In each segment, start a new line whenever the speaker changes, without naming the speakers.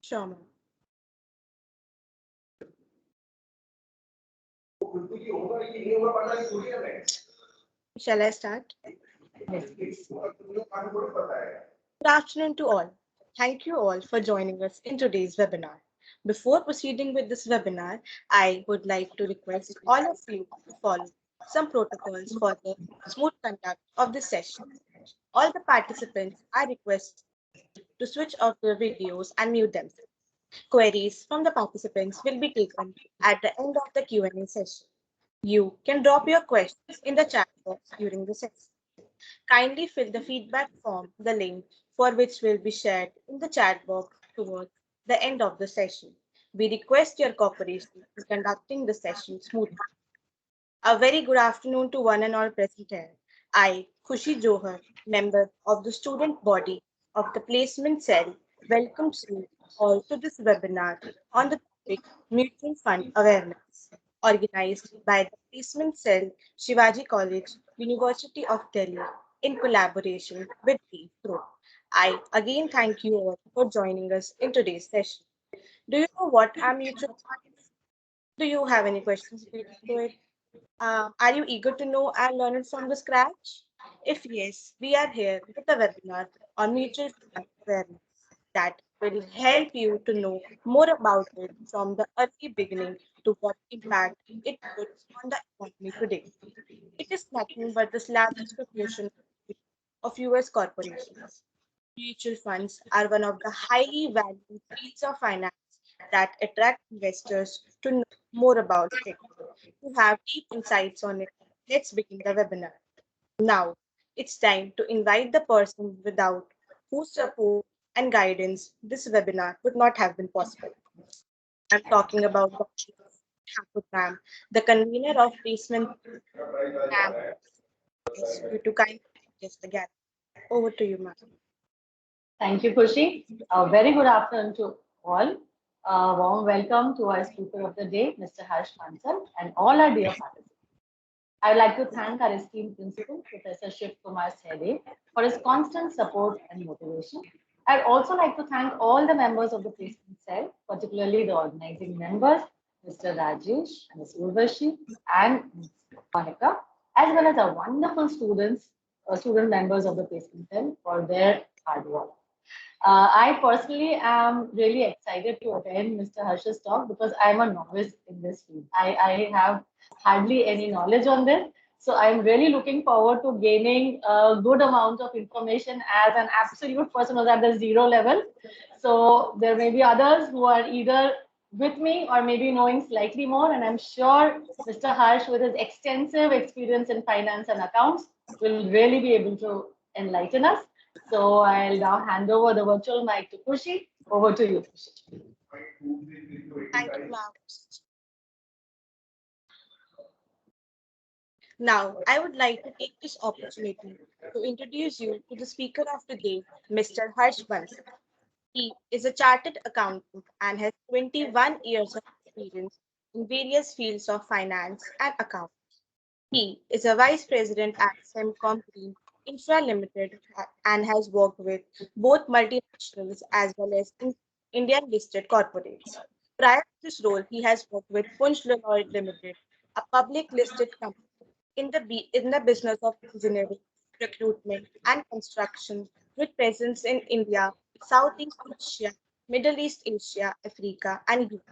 Sure, ma'am. Shall I start?
Yes, please.
Good afternoon to all. Thank you all for joining us in today's webinar. Before proceeding with this webinar, I would like to request all of you to follow some protocols for the smooth conduct of this session. All the participants are requested to switch off their videos and mute them. Queries from the participants will be taken at the end of the Q&A session. You can drop your questions in the chat box during the session. Kindly fill the feedback form, the link for which will be shared in the chat box towards the end of the session. We request your cooperation in conducting the session smoothly. A very good afternoon to one and all present here. I, Khushi Johar, member of the student body of the placement cell, welcomes you all to this webinar on the topic Mutual Fund Awareness, organized by the placement cell, Shivaji College, University of Delhi, in collaboration with the Group. I again thank you all for joining us in today's session. Do you know what are mutual funds? Do you have any questions related to it? Are you eager to know and learn it from the scratch? If yes, we are here with a webinar on mutual fund awareness that will help you to know more about it from the early beginning to what impact it puts on the economy today. It is nothing but the largest proportion of US corporations. Mutual funds are one of the highly valued fields of finance that attract investors to know more about it. To have deep insights on it, let's begin the webinar. Now, it's time to invite the person without whose support and guidance this webinar would not have been possible. I'm talking about Dr. Thakur, the convener of placement camp. Yes, you to kindly just again. Over to you, ma'am.
Thank you, Khushi. A very good afternoon to all. A warm welcome to our speaker of the day, Mr. Harsh Bansal, and all our dear participants. I'd like to thank our esteemed principal, Professor Shiv Kumar Sehde, for his constant support and motivation. I'd also like to thank all the members of the placement cell, particularly the organizing members, Mr. Rajesh, Ms. Urvashi, and Ms. Monica, as well as our wonderful students, student members of the placement cell for their hard work. I personally am really excited to attend Mr. Harsh's talk because I'm a novice in this field. I have hardly any knowledge on this. So I'm really looking forward to gaining a good amount of information as an absolute person who's at the zero level. So there may be others who are either with me or maybe knowing slightly more. And I'm sure Mr. Harsh, with his extensive experience in finance and accounts, will really be able to enlighten us. So I'll now hand over the virtual mic to Khushi. Over to you, Khushi.
Thank you, ma'am. Now, I would like to take this opportunity to introduce you to the speaker of the day, Mr. Harsh Bansal. He is a chartered accountant and has 21 years of experience in various fields of finance and accounting. He is a vice president at Sembcorp Energy India Limited and has worked with both multinationals as well as Indian listed corporates. Prior to this role, he has worked with Punch Lloyd Limited, a public listed company in the business of engineering, recruitment, and construction, with presence in India, Southeast Asia, Middle East Asia, Africa, and Europe.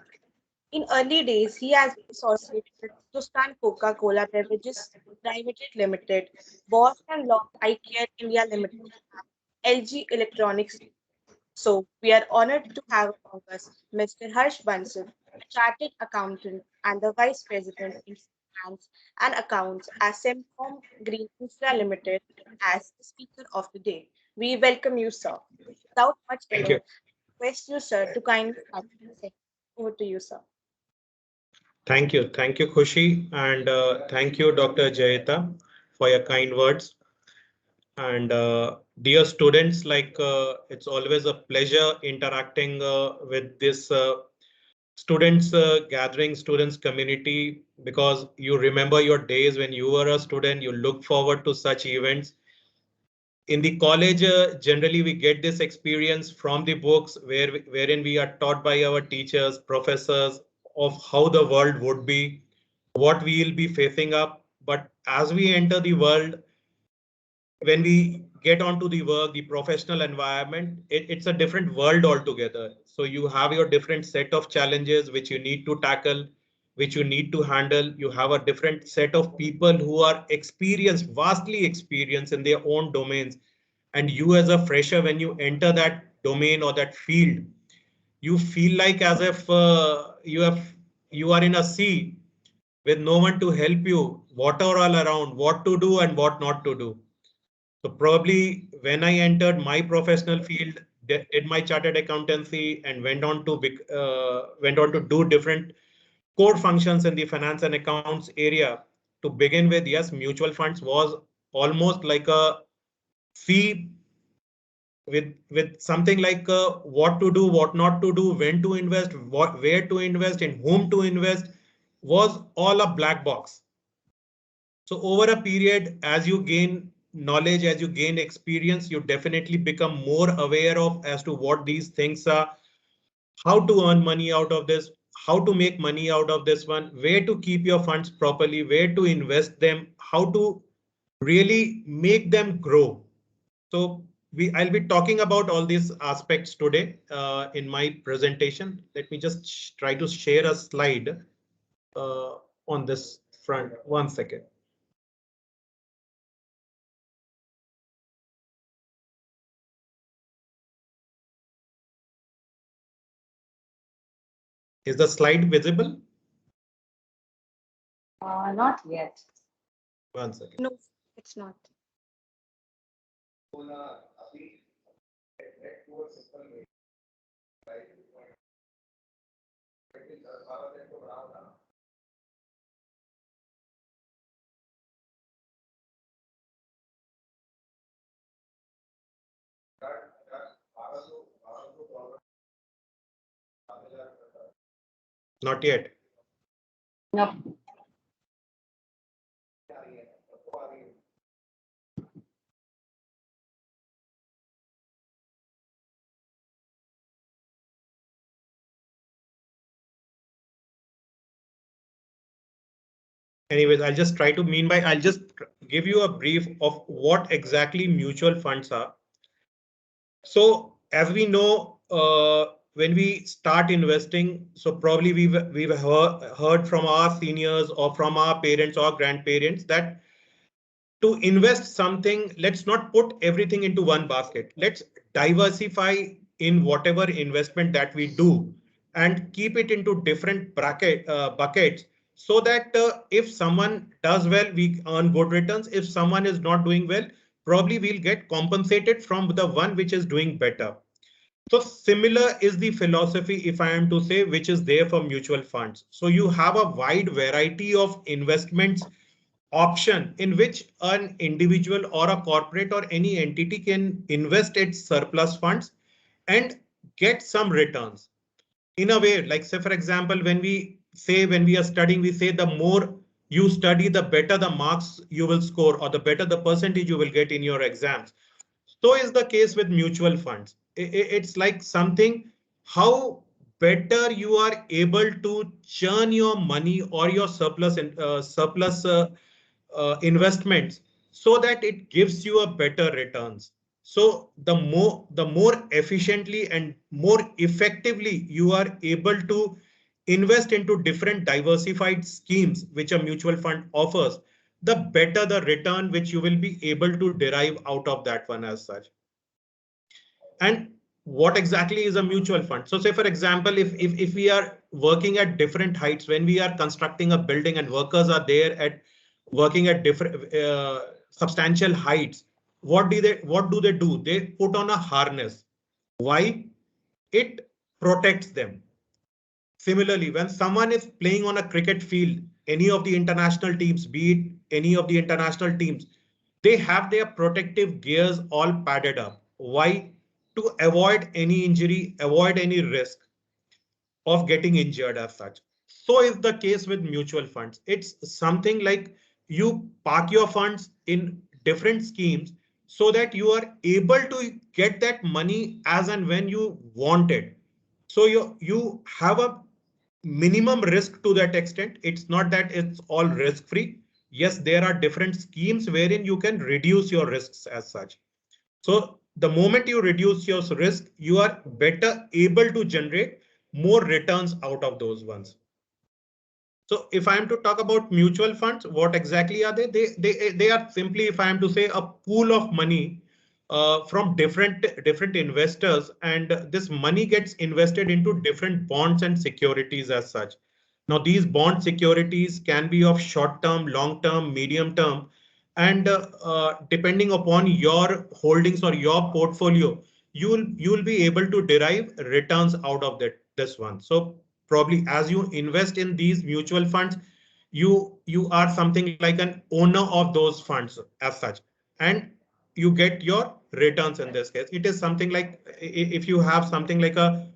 In early days, he has been associated with Hindustan Coca-Cola Beverages Private Limited, Bosch and Locke Eye Care India Limited, LG Electronics. So we are honored to have among us Mr. Harsh Bansal, a chartered accountant and the vice president in finance and accounts at Sembcorp Green Infra Limited as the speaker of the day. We welcome you, sir. Without much
Thank
ado,
you.
request you, sir, to kindly start the session. Over to you, sir.
Thank you. Thank you, Khushi. And thank you, Dr. Jayata, for your kind words. And dear students, it's always a pleasure interacting with this students gathering, students community, because you remember your days when you were a student, you look forward to such events. In the college, generally we get this experience from the books wherein we are taught by our teachers, professors of how the world would be, what we will be facing up. But as we enter the world, when we get onto the work, the professional environment, it's a different world altogether. So you have your different set of challenges which you need to tackle, which you need to handle. You have a different set of people who are experienced, vastly experienced in their own domains. And you as a fresher, when you enter that domain or that field, you feel like as if you are in a sea with no one to help you, water all around, what to do and what not to do. So probably when I entered my professional field, did my chartered accountancy and went on to do different core functions in the finance and accounts area. To begin with, yes, mutual funds was almost like a fee with something like what to do, what not to do, when to invest, where to invest, in whom to invest, was all a black box. So over a period, as you gain knowledge, as you gain experience, you definitely become more aware of as to what these things are, how to earn money out of this, how to make money out of this one, where to keep your funds properly, where to invest them, how to really make them grow. So I'll be talking about all these aspects today in my presentation. Let me just try to share a slide uh, on this front. 1 second. Is the slide visible?
Not yet.
1 second.
No, it's not.
Not yet.
No.
Anyways, I'll just try to meanwhile, I'll just give you a brief of what exactly mutual funds are. So as we know, when we start investing, so probably we've heard from our seniors or from our parents or grandparents that to invest something, let's not put everything into one basket. Let's diversify in whatever investment that we do and keep it into different buckets so that if someone does well, we earn good returns. If someone is not doing well, probably we'll get compensated from the one which is doing better. So similar is the philosophy, if I am to say, which is there for mutual funds. So you have a wide variety of investments option in which an individual or a corporate or any entity can invest its surplus funds and get some returns. In a way, like say, for example, when we are studying, we say the more you study, the better the marks you will score or the better the percentage you will get in your exams. So is the case with mutual funds. It's like something how better you are able to churn your money or your surplus investments so that it gives you a better returns. So the more efficiently and more effectively you are able to invest into different diversified schemes which a mutual fund offers, the better the return which you will be able to derive out of that one as such. And what exactly is a mutual fund? So say, for example, if we are working at different heights, when we are constructing a building and workers are there at working at different substantial heights, what do? They put on a harness. Why? It protects them. Similarly, when someone is playing on a cricket field, any of the international teams, be it any of the international teams, they have their protective gears all padded up. Why? To avoid any injury, avoid any risk of getting injured as such. So is the case with mutual funds. It's something like you park your funds in different schemes so that you are able to get that money as and when you want it. So you have a minimum risk to that extent. It's not that it's all risk free. Yes, there are different schemes wherein you can reduce your risks as such. So the moment you reduce your risk, you are better able to generate more returns out of those ones. So if I am to talk about mutual funds, what exactly are they? They are simply, if I am to say, a pool of money from different investors, and this money gets invested into different bonds and securities as such. Now these bond securities can be of short term, long term, medium term, and depending upon your holdings or your portfolio, you will be able to derive returns out of this one. So probably as you invest in these mutual funds, you are something like an owner of those funds as such, and you get your returns. In this case, it is something like, if you have something like a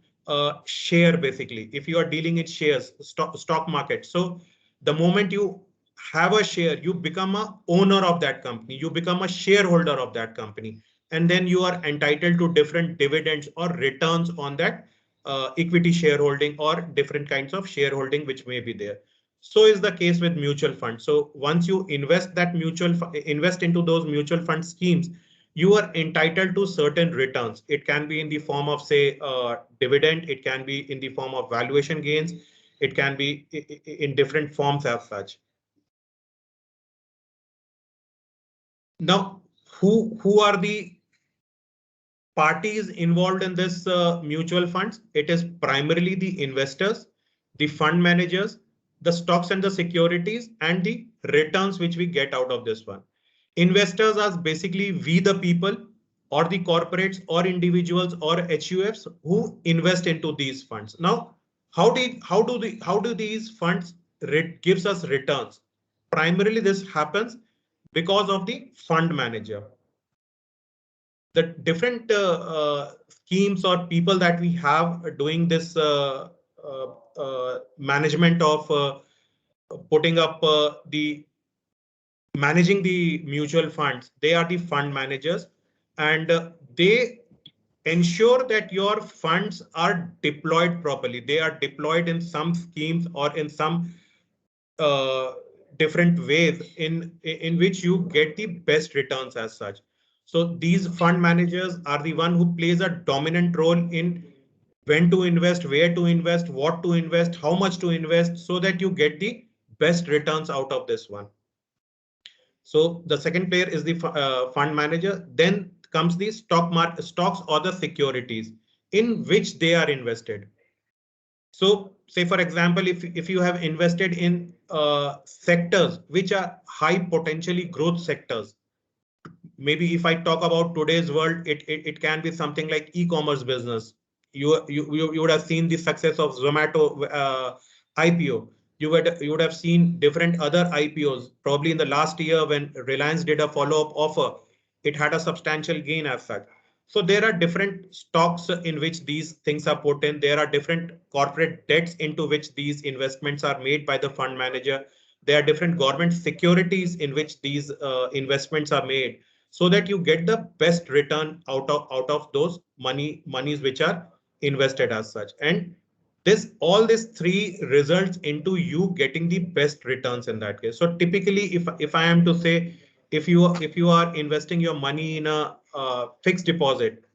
share, basically if you are dealing in shares, stock market. So the moment you have a share, you become a owner of that company, you become a shareholder of that company, and then you are entitled to different dividends or returns on that equity shareholding or different kinds of shareholding which may be there. So is the case with mutual funds. So once you invest into those mutual fund schemes, you are entitled to certain returns. It can be in the form of, say, dividend. It can be in the form of valuation gains. It can be in different forms as such. Now, who are the parties involved in this mutual funds? It is primarily the investors, the fund managers, the stocks and the securities, and the returns which we get out of this one. Investors are basically we the people, or the corporates or individuals or HUFs who invest into these funds. Now, how do these funds gives us returns? Primarily, this happens because of the fund manager. The different schemes or people that we have doing this management of putting up the managing the mutual funds, they are the fund managers, and they ensure that your funds are deployed properly. They are deployed in some schemes or in some uh, different ways in which you get the best returns as such. So these fund managers are the one who plays a dominant role in when to invest, where to invest, what to invest, how much to invest, so that you get the best returns out of this one. So the second player is the fund manager. Then comes the stocks or the securities in which they are invested. So say, for example, if you have invested in sectors which are high potentially growth sectors, maybe if I talk about today's world, it can be something like e-commerce business. You would have seen the success of Zomato IPO. You would have seen different other IPOs. Probably in the last year when Reliance did a follow-up offer, it had a substantial gain as such. So there are different stocks in which these things are put in. There are different corporate debts into which these investments are made by the fund manager. There are different government securities in which these investments are made, so that you get the best return out of those monies which are invested as such. And all this three results into you getting the best returns in that case. So typically, if I am to say, if you are investing your money in a fixed deposit,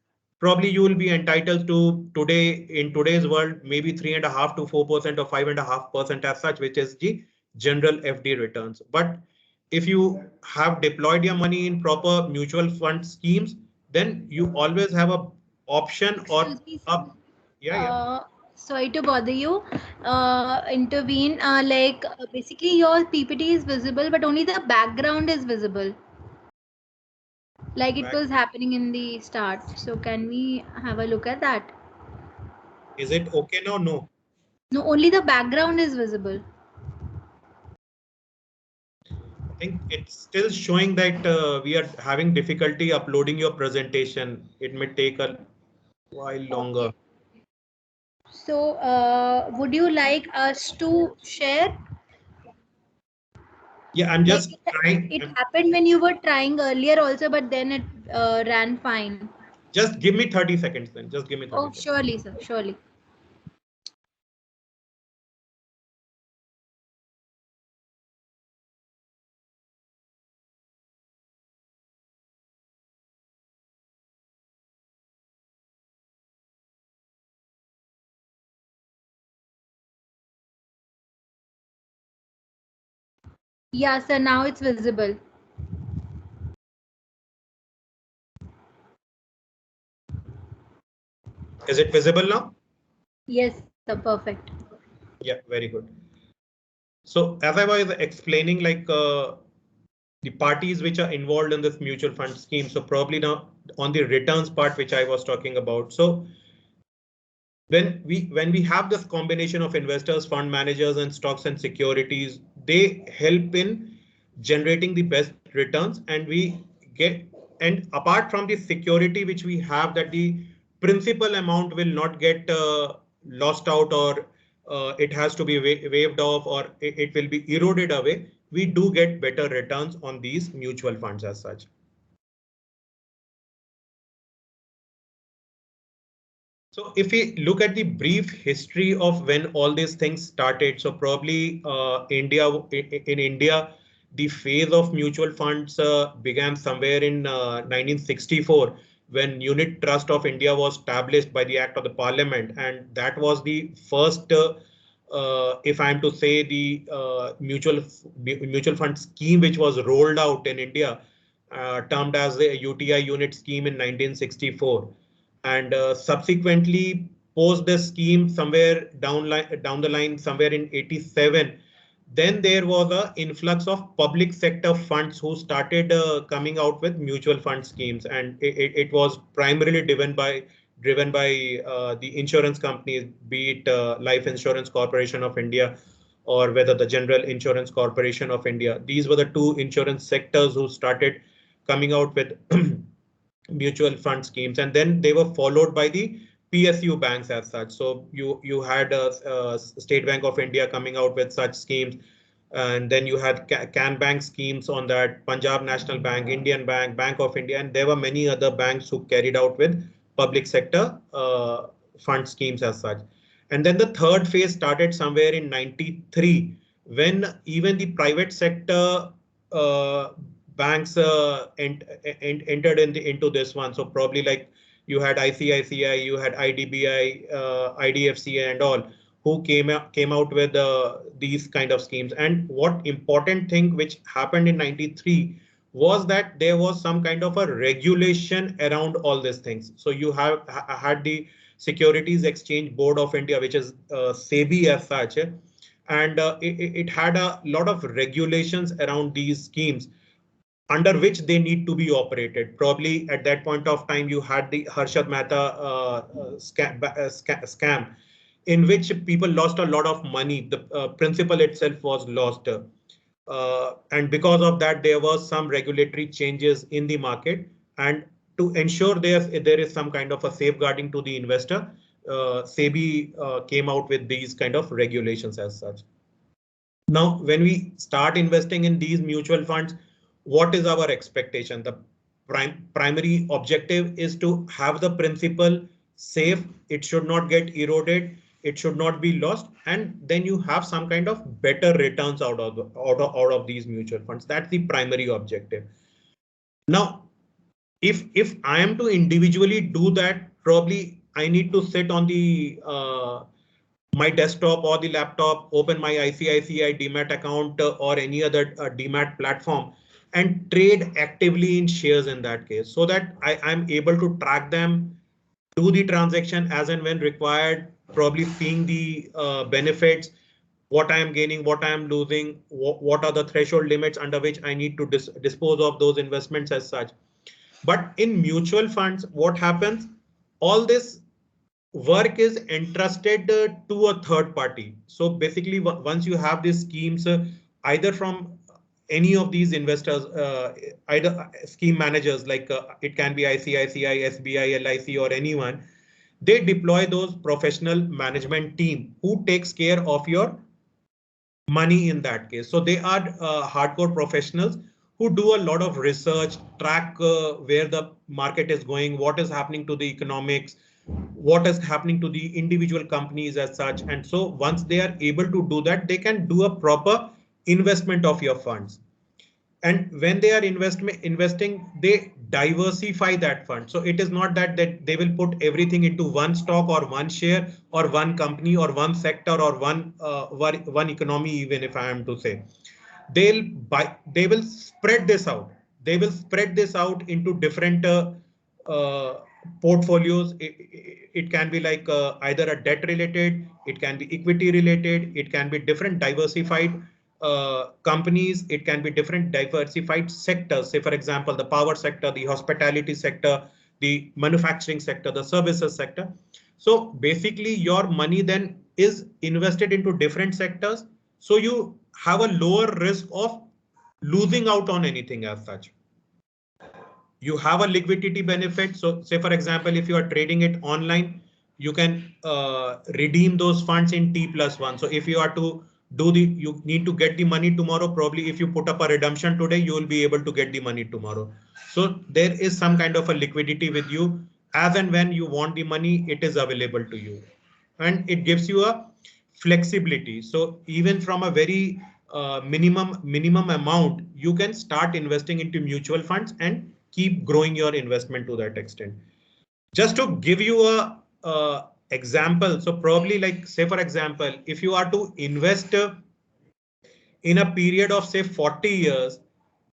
probably you will be entitled to in today's world maybe 3.5 to 4% or 5.5% as such, which is the general FD returns. But if you have deployed your money in proper mutual fund schemes, then you always have a option or
Excuse me,
a,
sir.
yeah.
Sorry to bother you. Intervene. Basically, your PPT is visible, but only the background is visible, like it
Back.
was happening in the start. So, can we have a look at that?
Is it okay now? No.
No, only the background is visible.
I think it's still showing that we are having difficulty uploading your presentation. It may take a while longer.
Okay. So, would you like us to share?
Yeah, I'm
Like
just trying.
it happened when you were trying earlier also, but then it ran fine.
Just give me 30 seconds then. Just give me 30
Oh,
seconds.
surely, sir, surely. Yeah, sir, now it's visible.
Is it visible now?
Yes, sir, perfect.
Yeah, very good. So as I was explaining, like the parties which are involved in this mutual fund scheme. So probably now on the returns part, which I was talking about. So when we have this combination of investors, fund managers, and stocks and securities, they help in generating the best returns, and we get, and apart from the security which we have, that the principal amount will not get lost out, or it has to be waived off, or it will be eroded away. We do get better returns on these mutual funds as such. So if we look at the brief history of when all these things started, so probably in India, the phase of mutual funds began somewhere in 1964, when Unit Trust of India was established by the Act of the Parliament, and that was the first, if I'm to say, the mutual fund scheme which was rolled out in India, termed as the UTI unit scheme in 1964. And subsequently post the scheme somewhere down the line, somewhere in 87, then there was a influx of public sector funds who started coming out with mutual fund schemes, and it was primarily driven by the insurance companies, be it Life Insurance Corporation of India, or whether the General Insurance Corporation of India. These were the two insurance sectors who started coming out with mutual fund schemes, and then they were followed by the PSU banks as such. So you had State Bank of India coming out with such schemes, and then you had Can Bank schemes on that, Punjab National Bank, Indian Bank, Bank of India, and there were many other banks who carried out with public sector fund schemes as such. And then the third phase started somewhere in 93, when even the private sector uh, banks entered into this one. So probably like you had ICICI, you had IDBI, IDFC, and all, who came out with these kind of schemes. And what important thing which happened in 93 was that there was some kind of a regulation around all these things. So you had the Securities Exchange Board of India, which is SEBI as such, and it had a lot of regulations around these schemes under which they need to be operated. Probably at that point of time, you had the Harshad Mehta scam, in which people lost a lot of money. The principal itself was lost. And because of that, there was some regulatory changes in the market. And to ensure there is some kind of a safeguarding to the investor, SEBI came out with these kind of regulations as such. Now, when we start investing in these mutual funds, what is our expectation? The primary objective is to have the principal safe. It should not get eroded. It should not be lost. And then you have some kind of better returns out of these mutual funds. That's the primary objective. Now, if I am to individually do that, probably I need to sit on the my desktop or the laptop, open my ICICI Demat account or any other Demat platform, and trade actively in shares in that case, so that I'm able to track them, do the transaction as and when required, probably seeing the benefits, what I am gaining, what I am losing, what are the threshold limits under which I need to dispose of those investments as such. But in mutual funds, what happens? All this work is entrusted to a third party. So basically, once you have these schemes, either from any of these investors, either scheme managers, like it can be ICICI, SBI, LIC, or anyone, they deploy those professional management team who takes care of your money in that case. So they are hardcore professionals who do a lot of research, track where the market is going, what is happening to the economics, what is happening to the individual companies as such. And so once they are able to do that, they can do a proper investment of your funds. And when they are investing, they diversify that fund. So it is not that they will put everything into one stock or one share or one company or one sector or one economy, even if I am to say. They will spread this out. They will spread this out into different uh, portfolios. It can be like either a debt related, it can be equity related, it can be different diversified companies, it can be different diversified sectors. Say, for example, the power sector, the hospitality sector, the manufacturing sector, the services sector. So basically, your money then is invested into different sectors. So you have a lower risk of losing out on anything as such. You have a liquidity benefit. So say, for example, if you are trading it online, you can redeem those funds in T+1. So if you are to you need to get the money tomorrow, probably if you put up a redemption today, you will be able to get the money tomorrow. So there is some kind of a liquidity with you. As and when you want the money, it is available to you. And it gives you a flexibility. So even from a very minimum amount, you can start investing into mutual funds and keep growing your investment to that extent. Just to give you a example, so probably like say, for example, if you are to invest in a period of say 40 years,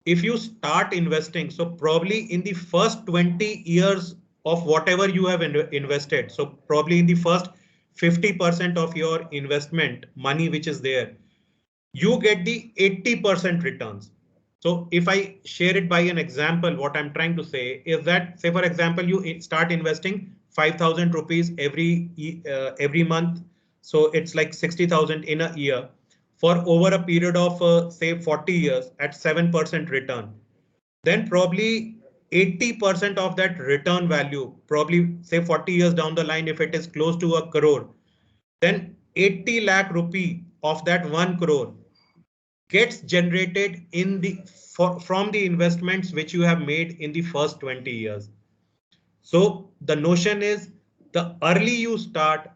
if you start investing, so probably in the first 20 years of whatever you have invested, so probably in the first 50% of your investment money which is there, you get the 80% returns. So if I share it by an example, what I'm trying to say is that, say, for example, you start investing 5,000 rupees every month. So it's like 60,000 in a year for over a period of say 40 years at 7% return. Then probably 80% of that return value, probably say 40 years down the line, if it is close to a crore, then 80 lakh rupee of that 1 crore gets generated in the from the investments which you have made in the first 20 years. So the notion is the early you start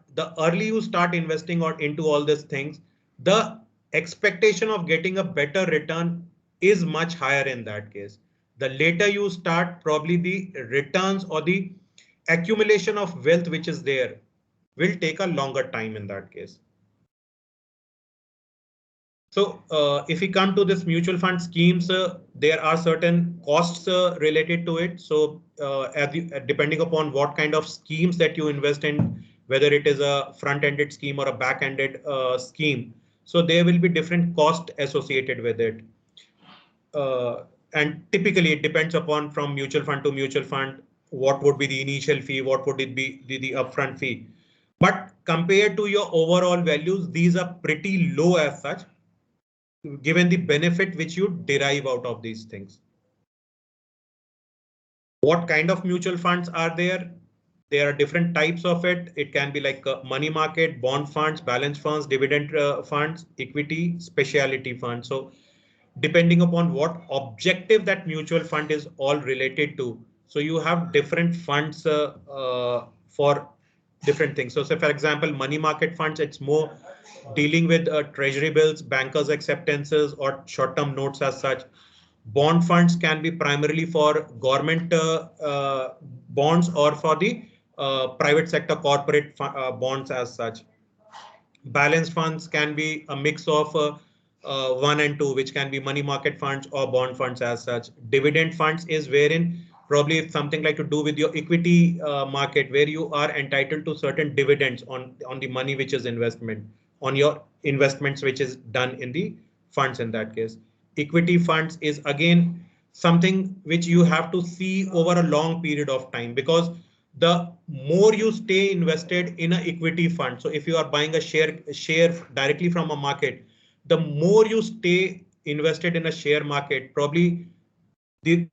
investing or into all these things, the expectation of getting a better return is much higher in that case. The later you start, probably the returns or the accumulation of wealth which is there will take a longer time in that case. So if we come to this mutual fund schemes, there are certain costs related to it. So depending upon what kind of schemes that you invest in, whether it is a front-ended scheme or a back-ended scheme, so there will be different costs associated with it. And typically it depends upon from mutual fund to mutual fund, what would be the initial fee, what would it be the upfront fee. But compared to your overall values, these are pretty low as such, given the benefit which you derive out of these things. What kind of mutual funds are there? There are different types of it. It can be like money market, bond funds, balance funds, dividend funds, equity, specialty funds. So depending upon what objective that mutual fund is all related to, so you have different funds for different things. So say, for example, money market funds, it's more dealing with treasury bills, bankers acceptances, or short-term notes as such. Bond funds can be primarily for government bonds or for the private sector corporate bonds as such. Balanced funds can be a mix of one and two, which can be money market funds or bond funds as such. Dividend funds is wherein probably it's something like to do with your equity market, where you are entitled to certain dividends on the money which is investment on your investments which is done in the funds. In that case, equity funds is again something which you have to see over a long period of time, because the more you stay invested in an equity fund, so if you are buying a share directly from a market, the more you stay invested in a share market, probably the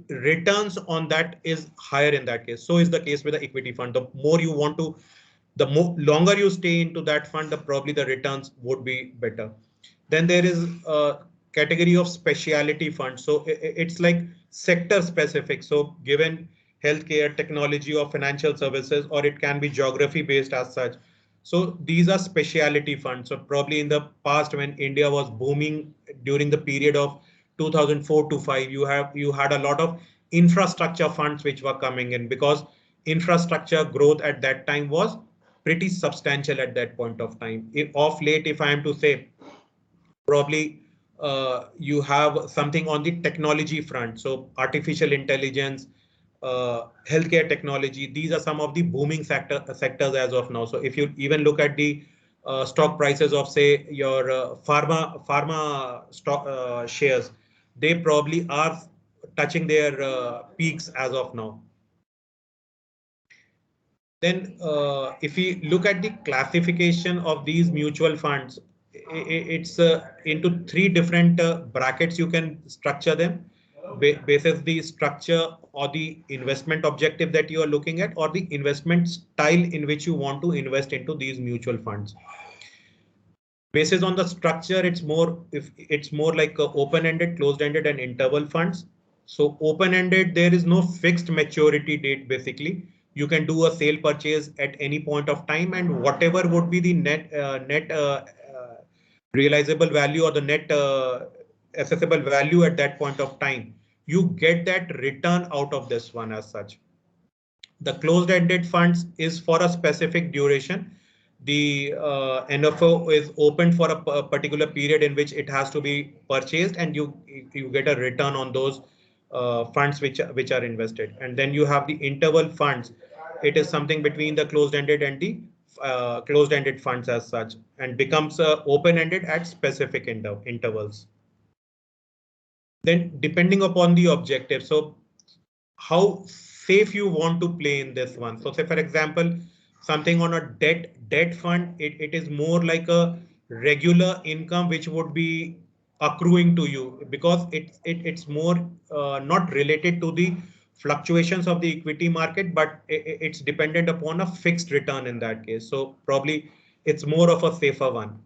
returns on that is higher in that case. So is the case with the equity fund. The more you want to, the more longer you stay into that fund, the probably the returns would be better. Then there is a category of specialty funds. So it's like sector specific. So given healthcare, technology, or financial services, or it can be geography based as such. So these are specialty funds. So probably in the past, when India was booming during the period of 2004 to 5, you had a lot of infrastructure funds which were coming in, because infrastructure growth at that time was pretty substantial at that point of time. If of late, if I am to say, probably you have something on the technology front. So artificial intelligence, healthcare technology, these are some of the booming sectors as of now. So if you even look at the stock prices of, say, your pharma stock shares, they probably are touching their peaks as of now. Then if we look at the classification of these mutual funds, it's into three different brackets. You can structure them basis the structure or the investment objective that you are looking at, or the investment style in which you want to invest into these mutual funds. Basis on the structure, it's more like open-ended, closed-ended, and interval funds. So open-ended, there is no fixed maturity date. Basically, you can do a sale purchase at any point of time, and whatever would be the net realizable value, or the net accessible value at that point of time, you get that return out of this one as such. The closed-ended funds is for a specific duration. The NFO is open for a particular period in which it has to be purchased, and you get a return on those funds which are invested. And then you have the interval funds. It is something between the closed-ended and the closed-ended funds as such, and becomes open-ended at specific intervals. Then depending upon the objective, so how safe you want to play in this one. So say, for example, something on a debt fund, it is more like a regular income which would be accruing to you, because it's more not related to the fluctuations of the equity market, but it's dependent upon a fixed return in that case. So probably it's more of a safer one.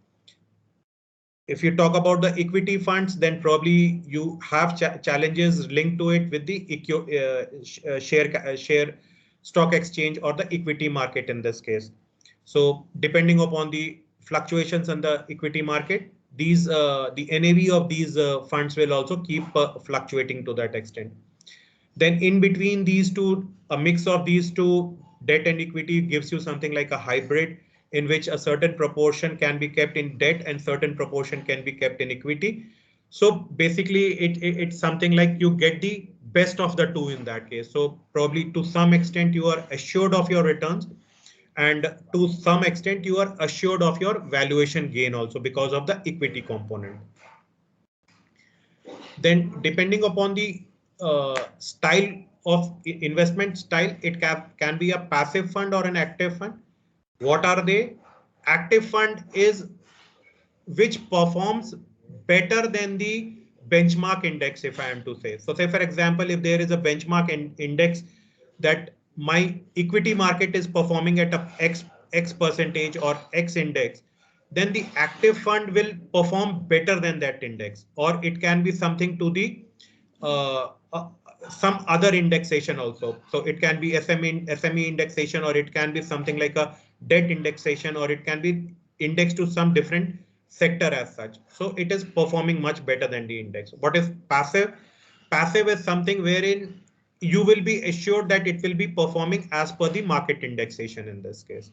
If you talk about the equity funds, then probably you have challenges linked to it with the share stock exchange or the equity market in this case. So depending upon the fluctuations in the equity market, these the NAV of these funds will also keep fluctuating to that extent. Then in between these two, a mix of these two, debt and equity, gives you something like a hybrid, in which a certain proportion can be kept in debt and certain proportion can be kept in equity. So basically it's something like you get the best of the two in that case. So probably to some extent you are assured of your returns, and to some extent you are assured of your valuation gain also because of the equity component. Then depending upon the style of investment style, it can be a passive fund or an active fund. What are they? Active fund is which performs better than the benchmark index, if I am to say. So say, for example, if there is a benchmark index that my equity market is performing at a X percentage or X index, then the active fund will perform better than that index, or it can be something to the uh, uh, some other indexation also. So it can be SME indexation, or it can be something like a debt indexation, or it can be indexed to some different sector as such. So it is performing much better than the index. What is passive? Passive is something wherein you will be assured that it will be performing as per the market indexation in this case.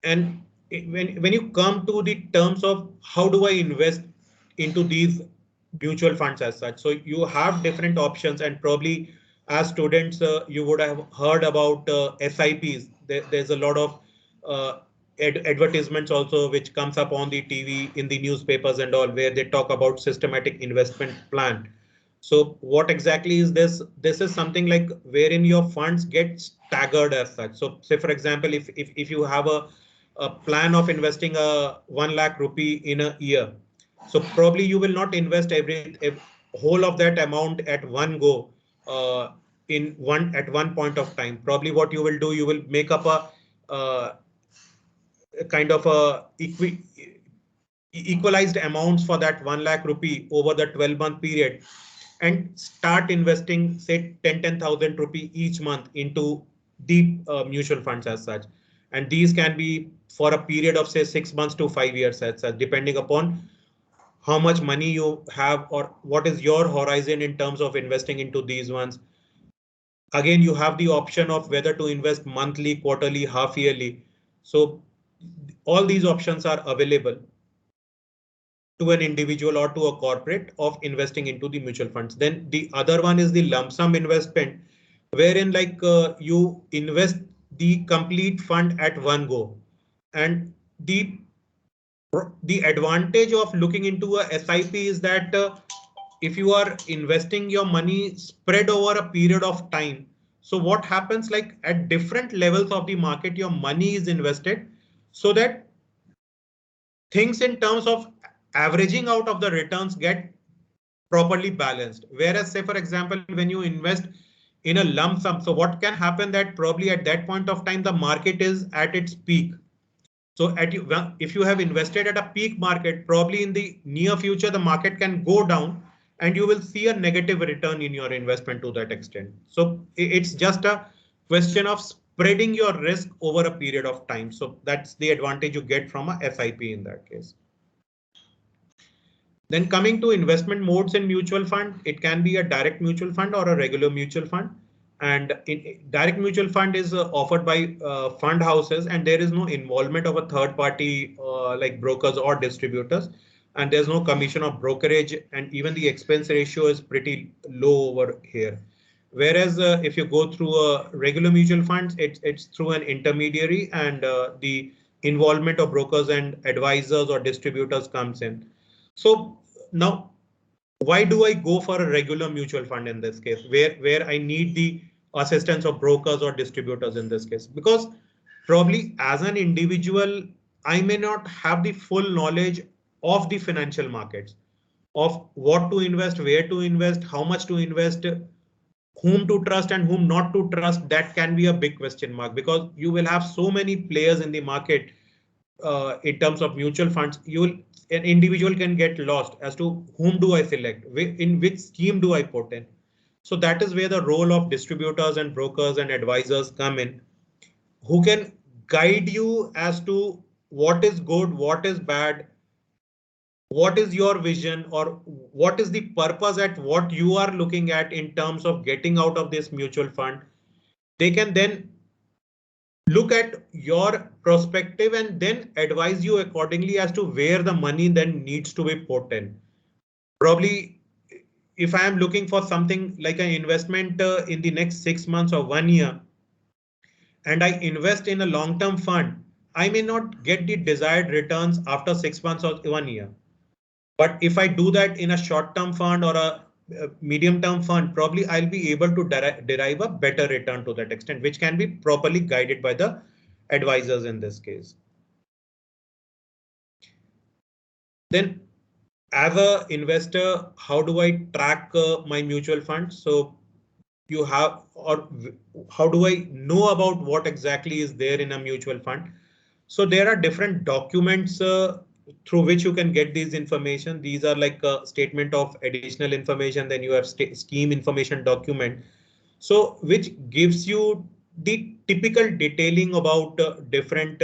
And when you come to the terms of how do I invest into these mutual funds as such, so you have different options, and probably as students you would have heard about SIPs. There's a lot of uh, advertisements also which comes up on the TV, in the newspapers and all, where they talk about systematic investment plan. So what exactly is this? This is something like wherein your funds get staggered as such. So say, for example, if you have a plan of investing a 1 lakh rupee in a year, so probably you will not invest every whole of that amount at one go at one point of time. Probably what you will do, you will make up a kind of a equalized amounts for that 1 lakh rupee over the 12-month period and start investing, say 10,000 rupee each month into the mutual funds as such. And these can be for a period of say 6 months to 5 years as such, depending upon how much money you have or what is your horizon in terms of investing into these ones. Again, you have the option of whether to invest monthly, quarterly, half yearly. So all these options are available to an individual or to a corporate of investing into the mutual funds. Then the other one is the lump sum investment, wherein like you invest the complete fund at one go. And the advantage of looking into a SIP is that if you are investing your money spread over a period of time, so what happens, like at different levels of the market, your money is invested so that things in terms of averaging out of the returns get properly balanced. Whereas say, for example, when you invest in a lump sum, so what can happen that probably at that point of time, the market is at its peak. So if you have invested at a peak market, probably in the near future, the market can go down and you will see a negative return in your investment to that extent. So it's just a question of spreading your risk over a period of time. So that's the advantage you get from a SIP in that case. Then coming to investment modes in mutual fund, it can be a direct mutual fund or a regular mutual fund. And direct mutual fund is offered by fund houses, and there is no involvement of a third party like brokers or distributors. And there's no commission of brokerage, and even the expense ratio is pretty low over here. Whereas if you go through a regular mutual funds, it's through an intermediary, and the involvement of brokers and advisors or distributors comes in. So now, why do I go for a regular mutual fund in this case, where I need the assistance of brokers or distributors in this case? Because probably as an individual, I may not have the full knowledge of the financial markets, of what to invest, where to invest, how much to invest, whom to trust and whom not to trust. That can be a big question mark, because you will have so many players in the market. In terms of mutual funds, an individual can get lost as to whom do I select, in which scheme do I put in. So that is where the role of distributors and brokers and advisors come in, who can guide you as to what is good, what is bad, what is your vision, or what is the purpose at what you are looking at in terms of getting out of this mutual fund. They can then look at your perspective and then advise you accordingly as to where the money then needs to be put in. Probably if I am looking for something like an investment in the next 6 months or 1 year, and I invest in a long-term fund, I may not get the desired returns after 6 months or 1 year. But if I do that in a short-term fund or a medium-term fund, probably I'll be able to derive a better return to that extent, which can be properly guided by the advisors in this case. Then as a investor, how do I track my mutual fund? So you have, or how do I know about what exactly is there in a mutual fund? So there are different documents through which you can get these information. These are like a statement of additional information. Then you have scheme information document. So which gives you the typical detailing about different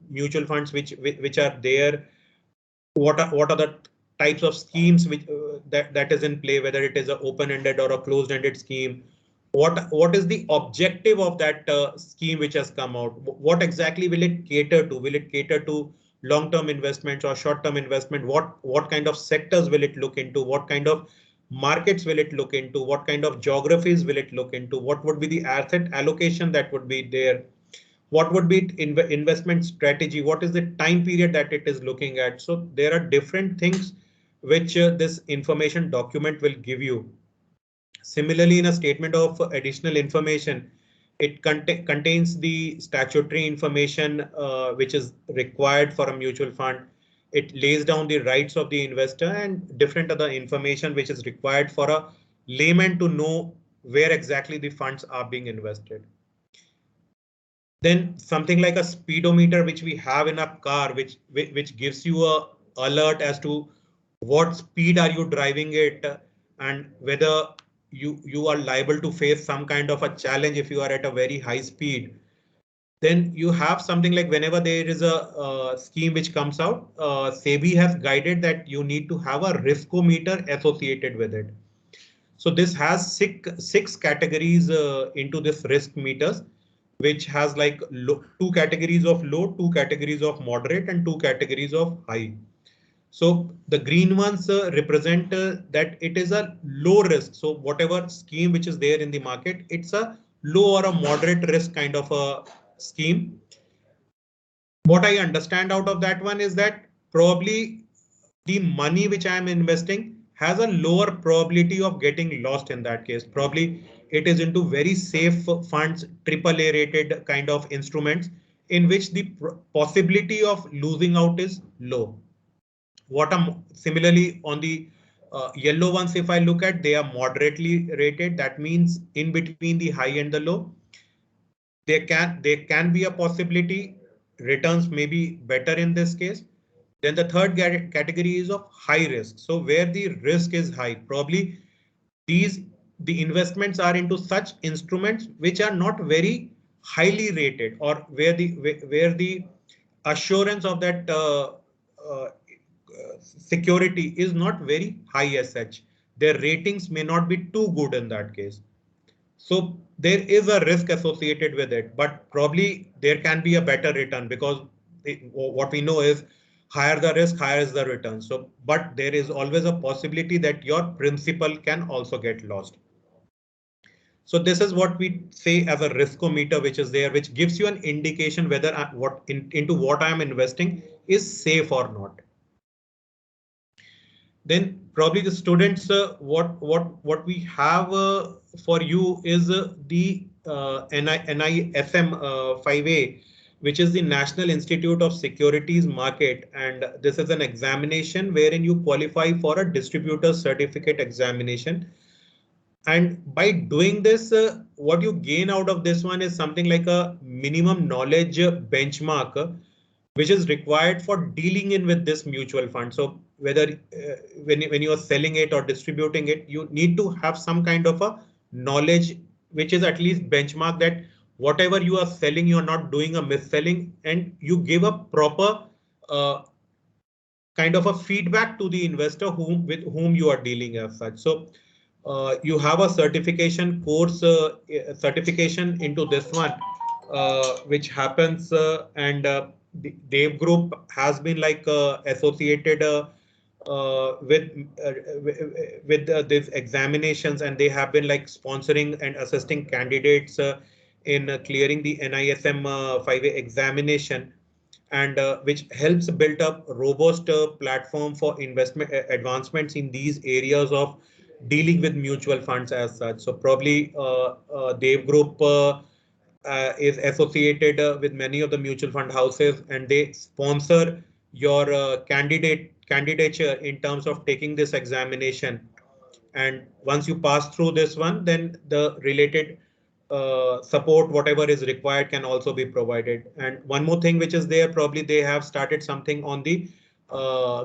mutual funds which are there. What are the types of schemes which that is in play, whether it is an open-ended or a closed-ended scheme. What is the objective of that scheme which has come out? What exactly will it cater to? Will it cater to long-term investments or short-term investment? What kind of sectors will it look into? What kind of markets will it look into? What kind of geographies will it look into? What would be the asset allocation that would be there? What would be investment strategy? What is the time period that it is looking at? So there are different things which this information document will give you. Similarly, in a statement of additional information, it contains the statutory information which is required for a mutual fund. It lays down the rights of the investor and different other information which is required for a layman to know where exactly the funds are being invested. Then something like a speedometer, which we have in a car, which gives you a alert as to what speed are you driving it, and whether you are liable to face some kind of a challenge if you are at a very high speed. Then you have something like whenever there is a scheme which comes out, SEBI has guided that you need to have a riskometer associated with it. So this has six categories into this risk meters, which has like two categories of low, two categories of moderate, and two categories of high. So the green ones represent that it is a low risk. So whatever scheme which is there in the market, it's a low or a moderate risk kind of a scheme. What I understand out of that one is that probably the money which I am investing has a lower probability of getting lost in that case. Probably it is into very safe funds, AAA rated kind of instruments in which the possibility of losing out is low. What am similarly on the yellow ones, if I look at, they are moderately rated. That means in between the high and the low. There can be a possibility returns may be better in this case. Then the third category is of high risk. So where the risk is high, probably the investments are into such instruments which are not very highly rated, or where the assurance of that security is not very high as such. Their ratings may not be too good in that case. So there is a risk associated with it, but probably there can be a better return because what we know is higher the risk, higher is the return. So, but there is always a possibility that your principal can also get lost. So this is what we say as a riskometer, which is there, which gives you an indication whether into what I am investing is safe or not. Then probably the students, what we have for you is the NISM 5A, which is the National Institute of Securities Market, and this is an examination wherein you qualify for a distributor certificate examination. And by doing this, what you gain out of this one is something like a minimum knowledge benchmark, which is required for dealing in with this mutual fund. So whether when you are selling it or distributing it, you need to have some kind of a knowledge, which is at least benchmark that whatever you are selling, you are not doing a mis-selling, and you give a proper kind of a feedback to the investor with whom you are dealing as such. So you have a certification course, certification into this one, which happens, and the Dev Group has been like associated with these examinations, and they have been like sponsoring and assisting candidates in clearing the NISM 5A examination, and which helps build up robust platform for investment advancements in these areas of dealing with mutual funds as such. So probably Dev Group is associated with many of the mutual fund houses, and they sponsor your candidature in terms of taking this examination. And once you pass through this one, then the related support, whatever is required, can also be provided. And one more thing which is there, probably they have started something on the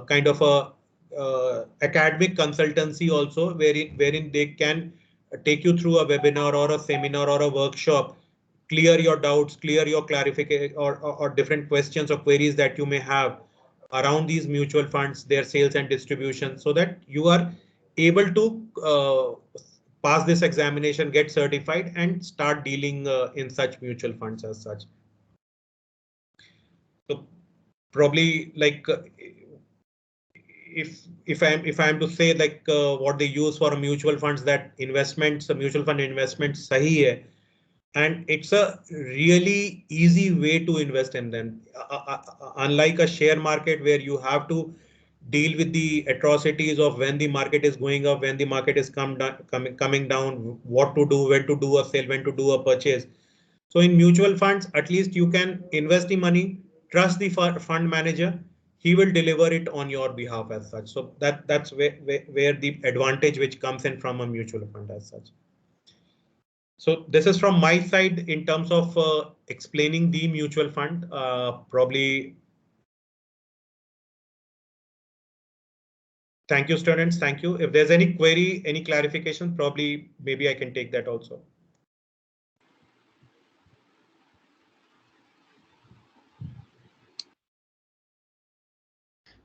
kind of a academic consultancy also, wherein they can take you through a webinar or a seminar or a workshop, clear your doubts, clear your clarification or different questions or queries that you may have around these mutual funds, their sales and distribution, so that you are able to pass this examination, get certified, and start dealing in such mutual funds as such. So probably like if I'm to say like what they use for mutual funds, that investments, mutual fund investments sahi hai, and it's a really easy way to invest in them. Unlike a share market where you have to deal with the atrocities of when the market is going up, when the market is coming down, what to do, when to do a sale, when to do a purchase. So in mutual funds, at least you can invest the money, trust the fund manager, he will deliver it on your behalf as such. So that's where the advantage which comes in from a mutual fund as such. So this is from my side in terms of explaining the mutual fund. Probably. Thank you, students. Thank you. If there's any query, any clarification, probably maybe I can take that also.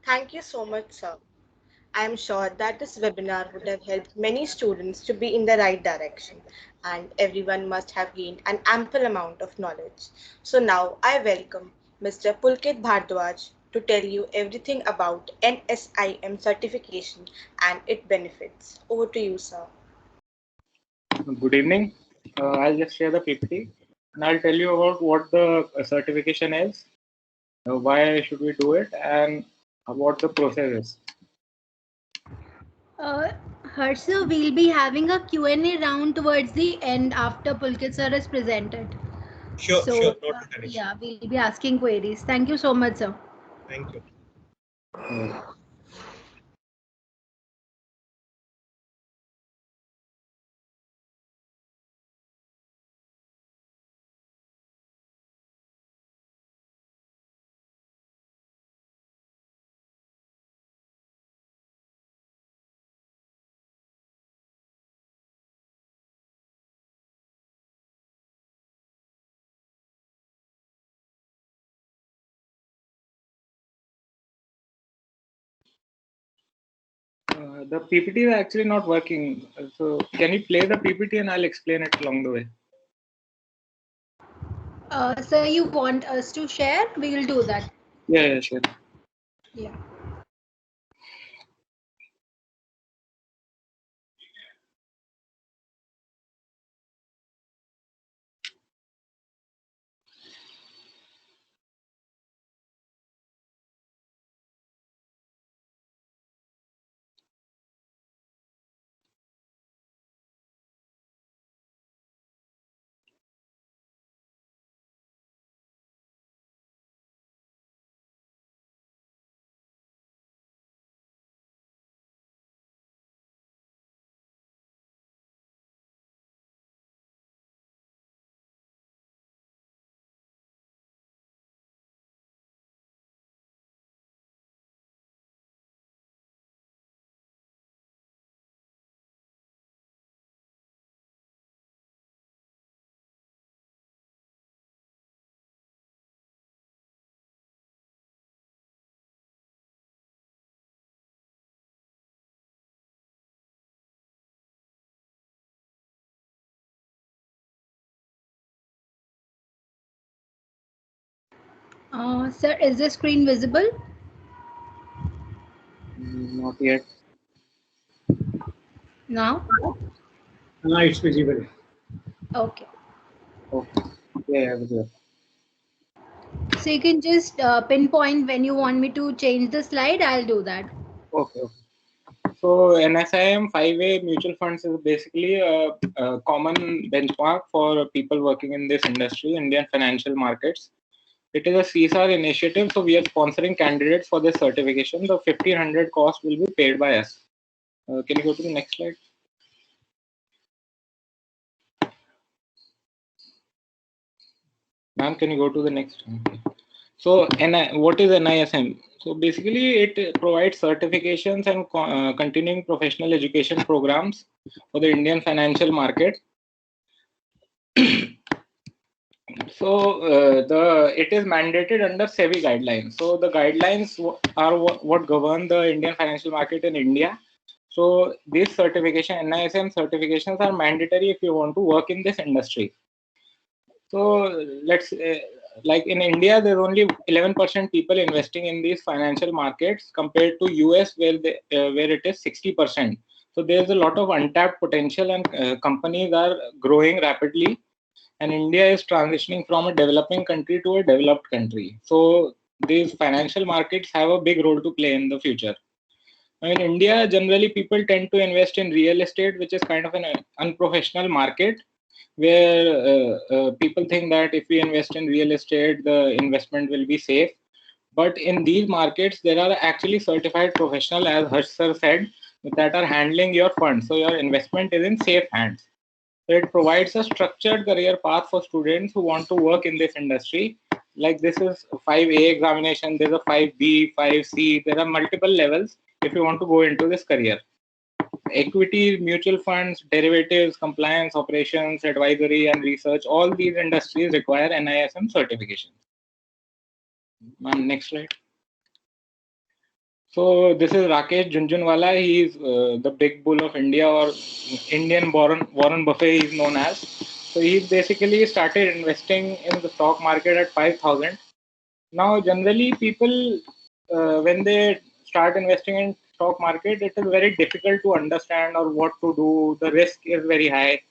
Thank you so much, sir. I am sure that this webinar would have helped many students to be in the right direction, and everyone must have gained an ample amount of knowledge. So now I welcome Mr. Pulkit Bhardwaj to tell you everything about NSIM certification and its benefits. Over to you, sir.
Good evening. I'll just share the PPT and I'll tell you about what the certification is, why should we do it, and what the process is.
Harsha, we'll be having a Q&A round towards the end after Pulkit sir is presented.
Sure,
So,
sure. Noted, Anish.
yeah, we'll be asking queries. Thank you so much, sir.
Thank you.
The PPT is actually not working. So can you play the PPT and I'll explain it along the way?
Sir, you want us to share? We will do that.
Yeah, sure.
Yeah. Sir, is the screen visible?
Not yet.
Now?
No, it's visible.
Okay.
Okay. Yeah, visible.
So you can just pinpoint when you want me to change the slide, I'll do that.
Okay. So NSIM 5A mutual funds is basically a common benchmark for people working in this industry, Indian financial markets. It is a CSR initiative, so we are sponsoring candidates for this certification. The 1,500 cost will be paid by us. Can you go to the next slide? Ma'am, can you go to the next? So, what is NISM? So basically, it provides certifications and continuing professional education programs for the Indian financial market. So it is mandated under SEBI guidelines. So the guidelines are what govern the Indian financial market in India. So these certification, NISM certifications are mandatory if you want to work in this industry. So let's like in India, there's only 11% people investing in these financial markets compared to US where it is 60%. So there's a lot of untapped potential and companies are growing rapidly. And India is transitioning from a developing country to a developed country. So these financial markets have a big role to play in the future. In India, generally people tend to invest in real estate, which is kind of an unprofessional market where people think that if we invest in real estate, the investment will be safe. But in these markets, there are actually certified professionals, as Harsh sir said, that are handling your funds. So your investment is in safe hands. So it provides a structured career path for students who want to work in this industry. Like this is 5A examination, there's a 5B, 5C, there are multiple levels if you want to go into this career. Equity, mutual funds, derivatives, compliance, operations, advisory, and research, all these industries require NISM certification. Next slide. So this is Rakesh Jhunjhunwala. He is the big bull of India, or Indian Warren Buffett is known as. So he basically started investing in the stock market at 5,000. Now, generally, people when they start investing in stock market, it is very difficult to understand or what to do. The risk is very high.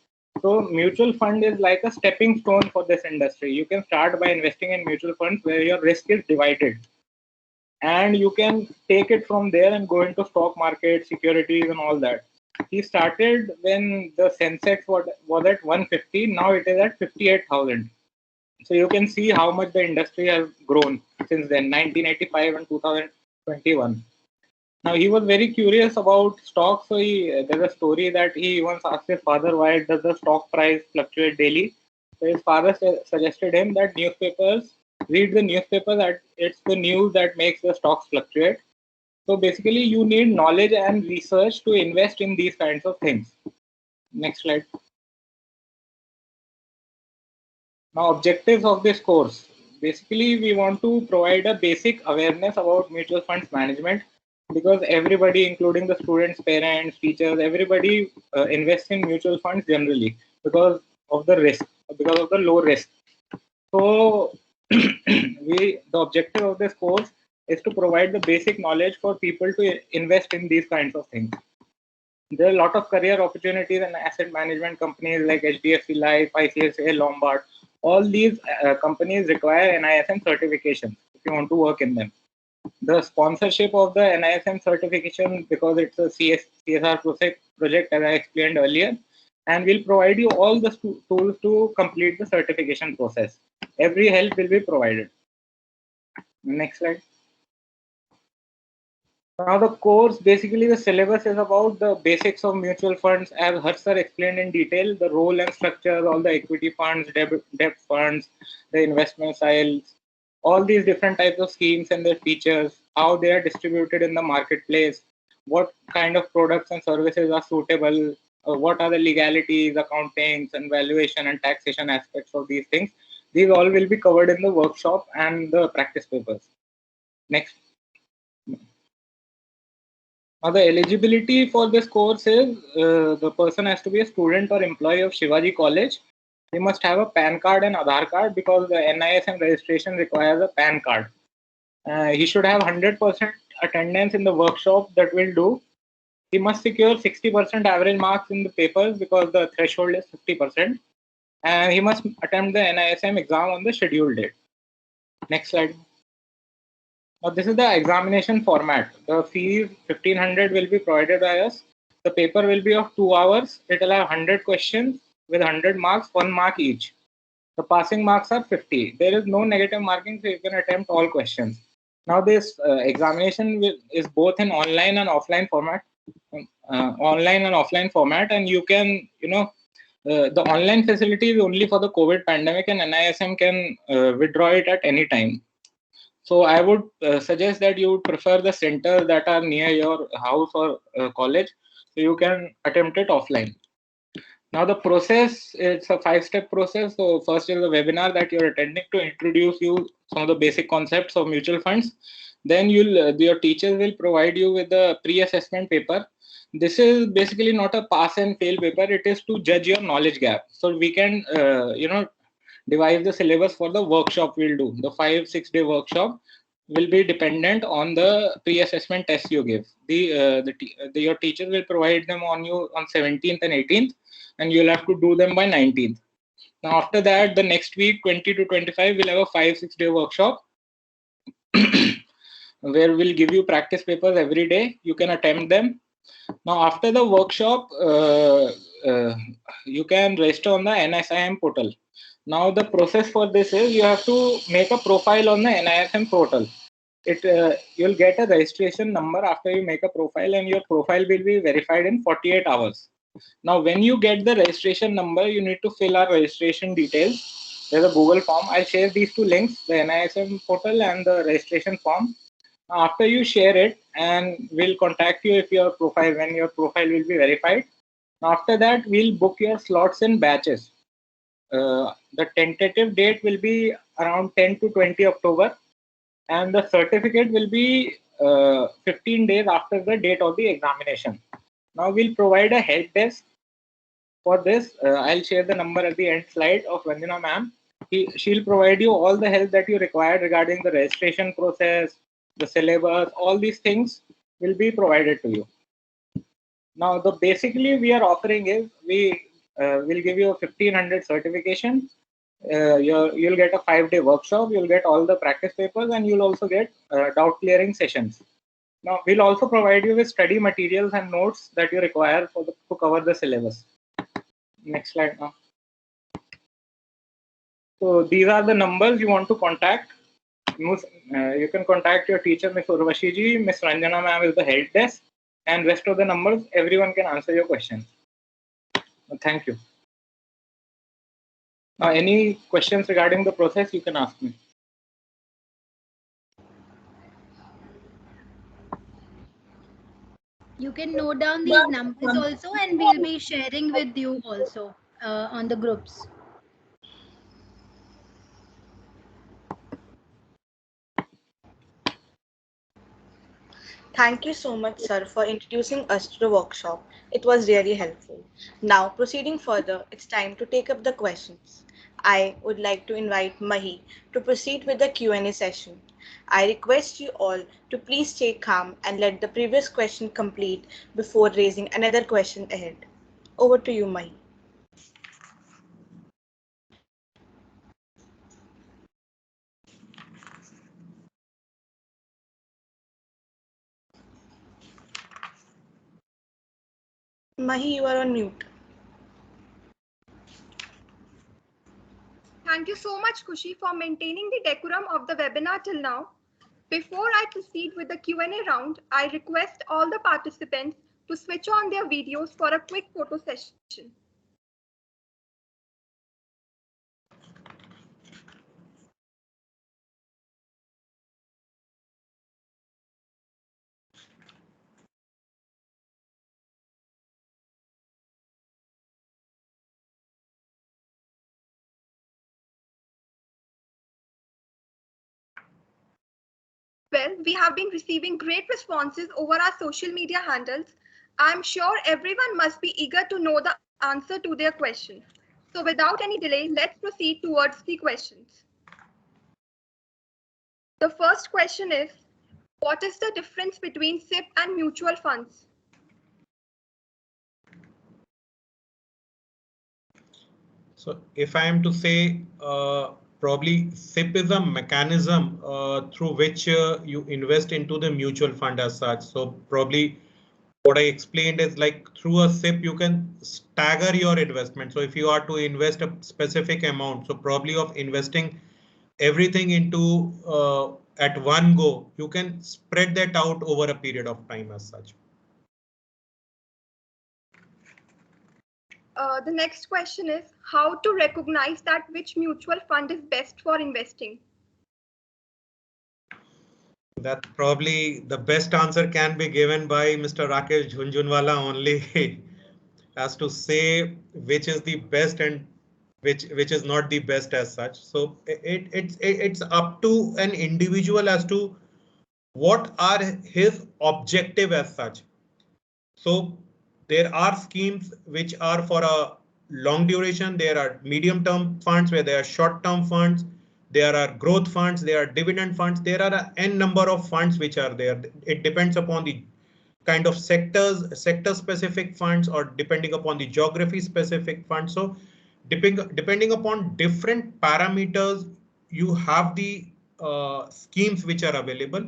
So mutual fund is like a stepping stone for this industry. You can start by investing in mutual funds where your risk is divided, and you can take it from there and go into stock market, securities, and all that. He started when the Sensex was at 150. Now it is at 58,000. So you can see how much the industry has grown since then, 1985 and 2021. Now he was very curious about stocks. So there's a story that he once asked his father, why does the stock price fluctuate daily? So his father suggested him that read the newspaper, that it's the news that makes the stocks fluctuate. So basically you need knowledge and research to invest in these kinds of things. Next slide. Now, objectives of this course. Basically, we want to provide a basic awareness about mutual funds management, because everybody, including the students, parents, teachers, everybody invests in mutual funds generally because of the risk, because of the low risk. So, the objective of this course is to provide the basic knowledge for people to invest in these kinds of things. There are a lot of career opportunities in asset management companies like HDFC Life, ICICI Lombard. All these companies require NISM certification if you want to work in them. The sponsorship of the NISM certification, because it's a CSR project, as I explained earlier, and we'll provide you all the tools to complete the certification process. Every help will be provided. Next slide. Now the course, basically the syllabus is about the basics of mutual funds, as Harsh sir explained in detail, the role and structure, all the equity funds, debt funds, the investment styles, all these different types of schemes and their features, how they are distributed in the marketplace, what kind of products and services are suitable, what are the legalities, accountings, and valuation and taxation aspects of these things. These all will be covered in the workshop and the practice papers. Next. Now, the eligibility for this course is the person has to be a student or employee of Shivaji College. He must have a PAN card and Aadhaar card, because the NISM registration requires a PAN card. He should have 100% attendance in the workshop that we'll do. He must secure 60% average marks in the papers, because the threshold is 50%. And he must attempt the NISM exam on the scheduled date. Next slide. Now, this is the examination format. The fees 1,500 will be provided by us. The paper will be of 2 hours. It will have 100 questions with 100 marks, 1 mark each. The passing marks are 50. There is no negative marking, so you can attempt all questions. Now, this examination is both in online and offline format. And you can, the online facility is only for the COVID pandemic, and NISM can withdraw it at any time. So I would suggest that you would prefer the centers that are near your house or college, so you can attempt it offline. Now the process, it's a 5-step process. So first is the webinar that you're attending to introduce you some of the basic concepts of mutual funds. Then your teachers will provide you with the pre-assessment paper. This is basically not a pass and fail paper. It is to judge your knowledge gap. So we can, devise the syllabus for the workshop we'll do. The 5-6 day workshop will be dependent on the pre-assessment test you give. Your teachers will provide them on you on 17th and 18th, and you'll have to do them by 19th. Now after that, the next week, 20 to 25, we'll have a 5-6 day workshop where we'll give you practice papers every day. You can attempt them. Now after the workshop, you can register on the NISM portal. Now the process for this is you have to make a profile on the NISM portal. You'll get a registration number after you make a profile, and your profile will be verified in 48 hours. Now, when you get the registration number, you need to fill our registration details. There's a Google form. I'll share these two links, the NISM portal and the registration form. After you share it, and we'll contact you if your profile, when your profile will be verified. After that, we'll book your slots in batches. The tentative date will be around 10 to 20 October, and the certificate will be 15 days after the date of the examination. Now we'll provide a help desk for this. I'll share the number at the end slide of Vandana ma'am. She'll provide you all the help that you require regarding the registration process, the syllabus, all these things will be provided to you. Now, the basically we are offering is we will give you a 1500 certification. You'll get a 5-day workshop. You'll get all the practice papers, and you'll also get doubt clearing sessions. Now, we'll also provide you with study materials and notes that you require to cover the syllabus. Next slide now. So these are the numbers you want to contact. You can contact your teacher, Ms. Urvashi ji. Ms. Ranjana ma'am is the help desk, and rest of the numbers, everyone can answer your questions. Thank you. Now, any questions regarding the process, you can ask me.
You can note down these numbers also, and we'll be sharing with you also on the groups.
Thank you so much, sir, for introducing us to the workshop. It was really helpful. Now, proceeding further, it's time to take up the questions. I would like to invite Mahi to proceed with the Q&A session. I request you all to please stay calm and let the previous question complete before raising another question ahead. Over to you, Mahi. Mahi, you are on mute.
Thank you so much, Kushi, for maintaining the decorum of the webinar till now. Before I proceed with the Q&A round, I request all the participants to switch on their videos for a quick photo session. Well, we have been receiving great responses over our social media handles. I'm sure everyone must be eager to know the answer to their questions. So without any delay, let's proceed towards the questions. The first question is, what is the difference between SIP and mutual funds?
So if I am to say, probably SIP is a mechanism through which you invest into the mutual fund as such. So probably what I explained is like through a SIP, you can stagger your investment. So if you are to invest a specific amount, so probably of investing everything into at one go, you can spread that out over a period of time as such.
The next question is how to recognize that which mutual fund is best for investing.
That probably the best answer can be given by Mr. Rakesh Jhunjhunwala only as to say which is the best and which is not the best as such. So it's up to an individual as to what are his objective as such. So there are schemes which are for a long duration. There are medium term funds where there are short term funds. There are growth funds. There are dividend funds. There are an n number of funds which are there. It depends upon the kind of sector specific funds or depending upon the geography specific funds. So depending upon different parameters, you have the schemes which are available.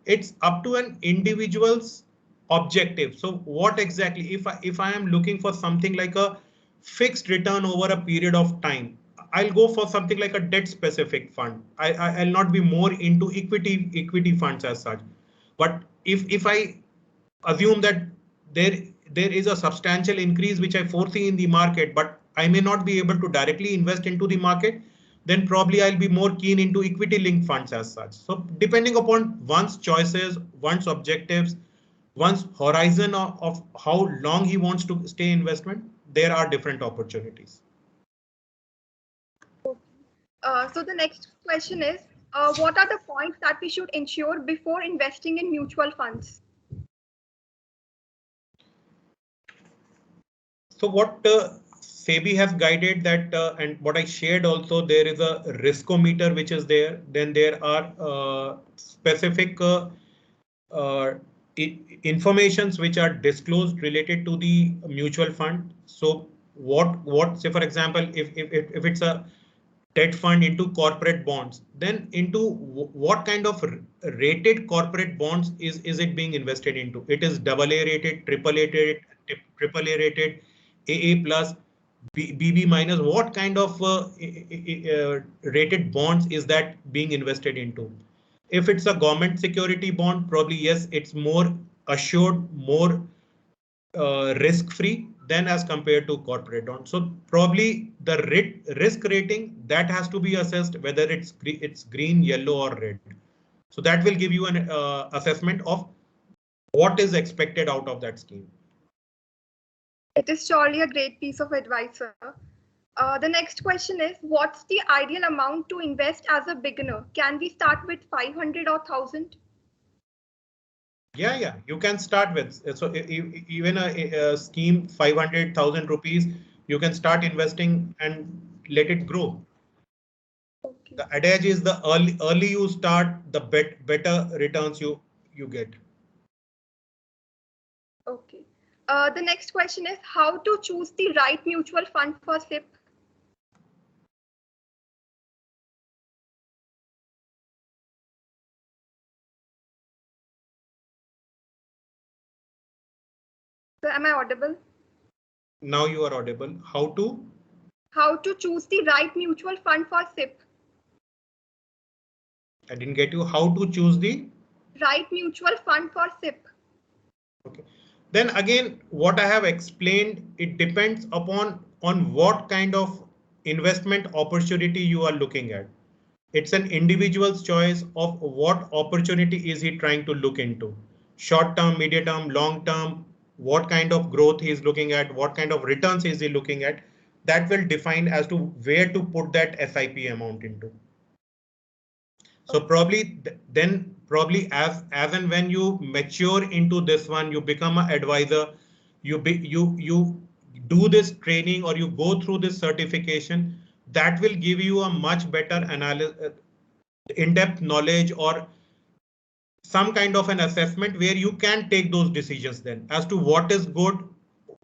It's up to an individual's objective. So what exactly, if I am looking for something like a fixed return over a period of time, I'll go for something like a debt specific fund. I'll not be more into equity funds as such. But if I assume that there is a substantial increase which I foresee in the market, but I may not be able to directly invest into the market, then probably I'll be more keen into equity linked funds as such. So depending upon one's choices, one's objectives, one's horizon of how long he wants to stay investment, there are different opportunities.
So the next question is, what are the points that we should ensure before investing in mutual funds?
So what SEBI has guided that, and what I shared also, there is a riskometer which is there. Then there are specific informations which are disclosed related to the mutual fund. So what say for example, if it's a debt fund into corporate bonds, then into what kind of rated corporate bonds is it being invested into? It is AA rated, AAA rated, AA plus, BB minus. What kind of rated bonds is that being invested into? If it's a government security bond, probably yes, it's more assured, more risk free than as compared to corporate bond. So probably the risk rating that has to be assessed whether it's green, yellow or red. So that will give you an assessment of what is expected out of that scheme.
It is surely a great piece of advice, sir. The next question is, what's the ideal amount to invest as a beginner? Can we start with 500 or 1000?
Yeah, you can start with. So even a scheme 500,000 rupees, you can start investing and let it grow. Okay. The adage is the early you start, the better returns you get.
Okay. The next question is how to choose the right mutual fund for SIP. So am I audible?
Now you are audible. How to?
How to choose the right mutual fund for SIP.
I didn't get you. How to choose the
right mutual fund for SIP.
Okay. Then again, what I have explained, it depends upon on what kind of investment opportunity you are looking at. It's an individual's choice of what opportunity is he trying to look into. Short term, medium term, long term, what kind of growth he is looking at, what kind of returns is he looking at. That will define as to where to put that SIP amount into. So probably then as and when you mature into this one, you become an advisor, you do this training or you go through this certification, that will give you a much better analysis, in-depth knowledge or some kind of an assessment where you can take those decisions then as to what is good,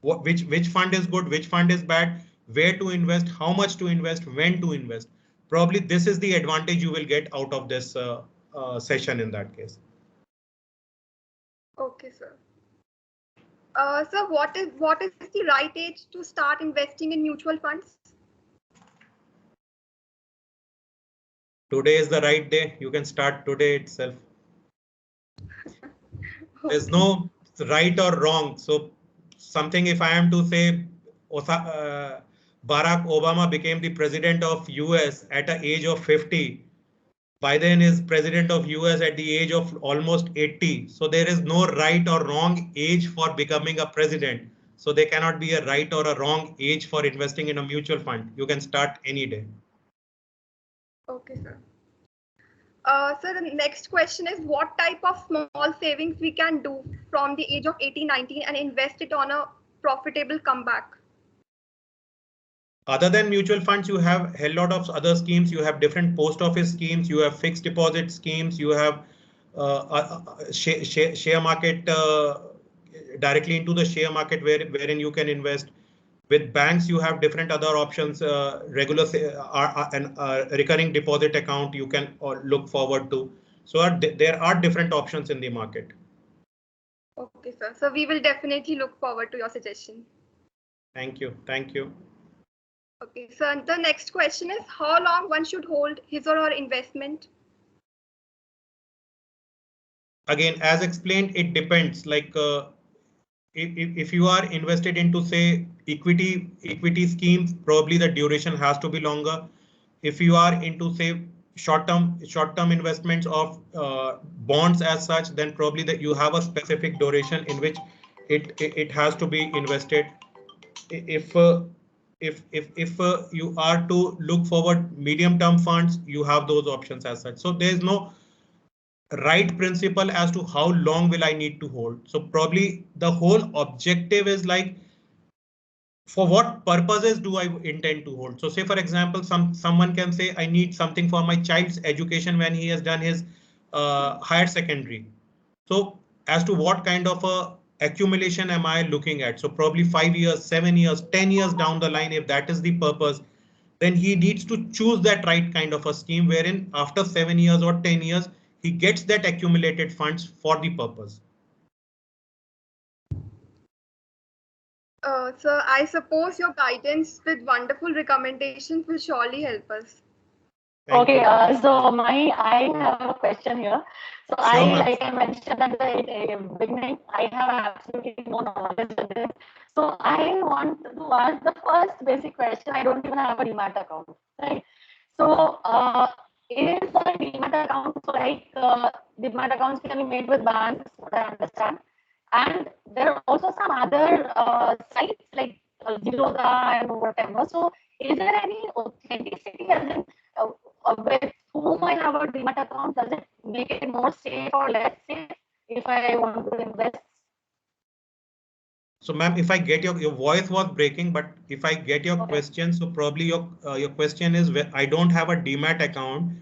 which fund is good, which fund is bad, where to invest, how much to invest, when to invest. Probably this is the advantage you will get out of this session in that case.
Okay, sir. Sir, what is the right age to start investing in mutual funds?
Today is the right day. You can start today itself. There's no right or wrong. So something, if I am to say, Barack Obama became the president of US at an age of 50. Biden is president of US at the age of almost 80. So there is no right or wrong age for becoming a president. So there cannot be a right or a wrong age for investing in a mutual fund. You can start any day.
Okay, sir. So the next question is what type of small savings we can do from the age of 18, 19 and invest it on a profitable comeback?
Other than mutual funds, you have a lot of other schemes. You have different post office schemes. You have fixed deposit schemes. You have share market directly into the share market wherein you can invest. With banks, you have different other options. Regular and recurring deposit account you can look forward to. So there are different options in the market.
Okay, sir. So we will definitely look forward to your suggestion.
Thank you. Thank you.
Okay, so the next question is how long one should hold his or her investment?
Again, as explained, it depends. Like if you are invested into say equity schemes, probably the duration has to be longer. If you are into say short term investments of bonds as such, then probably that you have a specific duration in which it has to be invested. If you are to look forward medium term funds, you have those options as such. So there is no right principle as to how long will I need to hold. So probably the whole objective is like, for what purposes do I intend to hold? So say for example, someone can say I need something for my child's education when he has done his higher secondary. So as to what kind of a accumulation am I looking at? So probably 5 years, 7 years, 10 years down the line, if that is the purpose, then he needs to choose that right kind of a scheme wherein after 7 years or 10 years, he gets that accumulated funds for the purpose.
Sir, I suppose your guidance with wonderful recommendations will surely help us.
Thank
Okay,
you.
so I have a question here. So
Sure, ma'am.
like I mentioned at the beginning, I have absolutely no knowledge of this. So I want to ask the first basic question. I don't even have a demat account, right? So is a demat account, so like demat accounts can be made with banks, what I understand. And there are also some other sites like Zerodha and whatever. So is there any authenticity as in with whom I have a demat account? Does it make it more safe or less safe if I want to invest?
So ma'am, if I get your voice was breaking, but if I get your
Okay.
question, so probably your question is, I don't have a demat account,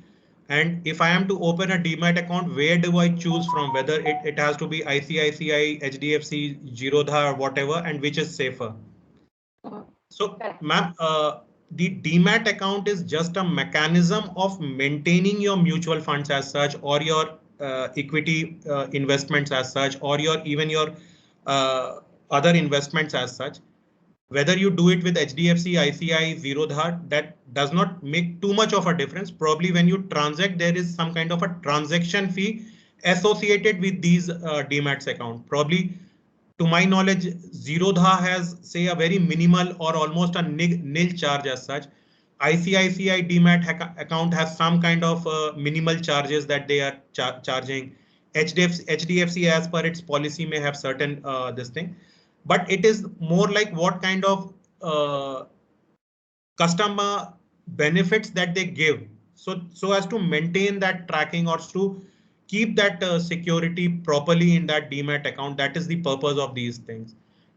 and if I am to open a demat account, where do I choose from? Whether it has to be ICICI, HDFC, Zerodha, or whatever, and which is safer? So, ma'am, the demat account is just a mechanism of maintaining your mutual funds as such, or your equity investments as such, or your even your uh, other investments as such. Whether you do it with HDFC, ICI, Zerodha, that does not make too much of a difference. Probably when you transact, there is some kind of a transaction fee associated with these demats account. Probably to my knowledge, Zerodha has say a very minimal or almost a nil charge as such. ICICI demat account has some kind of minimal charges that they are charging. HDFC as per its policy may have certain this thing, but it is more like what kind of customer benefits that they give, so as to maintain that tracking or to keep that security properly in that demat account. That is the purpose of these things.